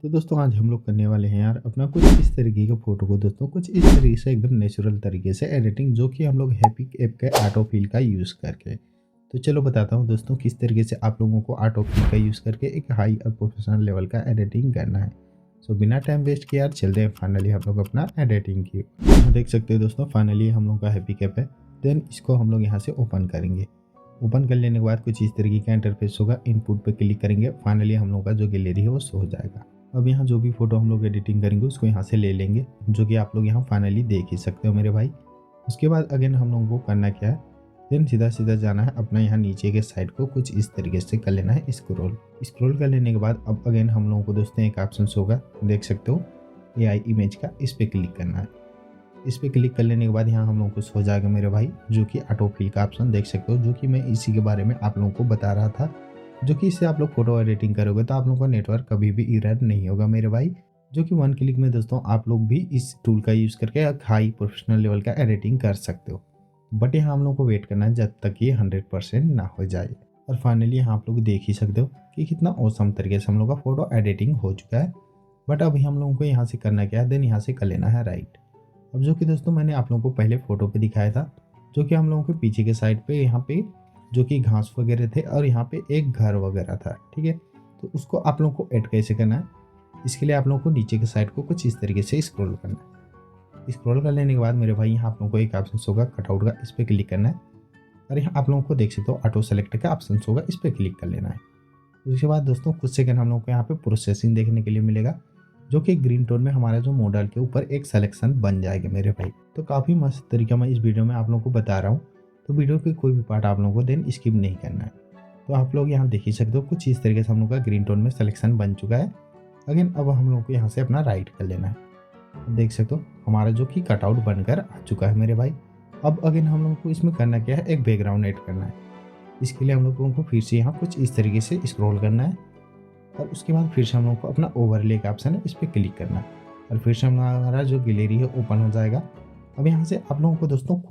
तो दोस्तों आज हम लोग करने वाले हैं यार अपना कुछ इस तरीके का फ़ोटो को दोस्तों कुछ इस तरीके से एकदम नेचुरल तरीके से एडिटिंग जो कि हम लोग हैपिक ऐप के ऑटो फिल का यूज़ करके। तो चलो बताता हूँ दोस्तों किस तरीके से आप लोगों को ऑटो फिल का यूज़ करके एक हाई और प्रोफेशनल लेवल का एडिटिंग करना है। सो बिना टाइम वेस्ट किए यार चलते हैं फाइनली हम लोग अपना एडिटिंग की। यहाँ देख सकते हो दोस्तों फाइनली हम लोग का हैपिक ऐप है। देन इसको हम लोग यहाँ से ओपन करेंगे। ओपन कर लेने के बाद कुछ इस तरीके का इंटरफेस होगा। इनपुट पे क्लिक करेंगे, फाइनली हम लोग का जो गैलरी है वो शो हो जाएगा। अब यहाँ जो भी फोटो हम लोग एडिटिंग करेंगे उसको यहाँ से ले लेंगे, जो कि आप लोग यहाँ फाइनली देख ही सकते हो मेरे भाई। उसके बाद अगेन हम लोगों को करना क्या है, देन सीधा सीधा जाना है अपना यहाँ नीचे के साइड को कुछ इस तरीके से कर लेना है स्क्रॉल कर लेने के बाद अब अगेन हम लोगों को दोस्तों एक ऑप्शन होगा, देख सकते हो AI इमेज का, इस पर क्लिक करना है। इस पर क्लिक कर लेने के बाद यहाँ हम लोगों को हो जाएगा मेरे भाई जो कि ऑटो फिल का ऑप्शन, देख सकते हो, जो कि मैं इसी के बारे में आप लोगों को बता रहा था। जो कि इससे आप लोग फोटो एडिटिंग करोगे तो आप लोगों का नेटवर्क कभी भी एरर नहीं होगा मेरे भाई। जो कि वन क्लिक में दोस्तों आप लोग भी इस टूल का यूज़ करके एक हाई प्रोफेशनल लेवल का एडिटिंग कर सकते हो। बट यहाँ हम लोग को वेट करना है जब तक ये 100% ना हो जाए। और फाइनली यहाँ आप लोग देख ही सकते हो कि कितना औसम तरीके से हम लोग का फोटो एडिटिंग हो चुका है। बट अभी हम लोगों को यहाँ से करना क्या है, देन यहाँ से कर लेना है राइट। अब जो कि दोस्तों मैंने आप लोगों को पहले फ़ोटो पे दिखाया था, जो कि हम लोगों के पीछे के साइड पे यहाँ पे जो कि घास वगैरह थे और यहाँ पे एक घर वगैरह था, ठीक है। तो उसको आप लोगों को ऐड कैसे करना है, इसके लिए आप लोगों को नीचे के साइड को कुछ इस तरीके से स्क्रॉल करना है। स्क्रॉल कर लेने के बाद मेरे भाई यहाँ आप लोगों को एक ऑप्शन होगा कटआउट का, इस पर क्लिक करना है। और यहाँ आप लोगों को देख सकते हो ऑटो सेलेक्ट का ऑप्शन होगा, इस पर क्लिक कर लेना है। उसके बाद दोस्तों कुछ सेकंड हम लोगों को यहाँ पे प्रोसेसिंग देखने के लिए मिलेगा, जो कि ग्रीन टोन में हमारा जो मॉडल के ऊपर एक सिलेक्शन बन जाएगा मेरे भाई। तो काफ़ी मस्त तरीका मैं इस वीडियो में आप लोगों को बता रहा हूँ, तो वीडियो के कोई भी पार्ट आप लोगों को देन स्किप नहीं करना है। तो आप लोग यहाँ देख ही सकते हो कुछ इस तरीके से हम लोग का ग्रीन टोन में सिलेक्शन बन चुका है। अगेन अब हम लोग को यहाँ से अपना राइट कर लेना है। देख सकते हो हमारा जो कि कटआउट बनकर आ चुका है मेरे भाई। अब अगेन हम लोग को इसमें करना क्या है, एक बैकग्राउंड ऐड करना है। इसके लिए हम लोगों को फिर से यहाँ कुछ इस तरीके से स्क्रॉल करना है और उसके बाद फिर से हम लोग को अपना ओवरले का ऑप्शन है, इस पर क्लिक करना है और फिर से हमारा जो गैलरी है ओपन हो जाएगा। अब यहाँ से आप लोगों को दोस्तों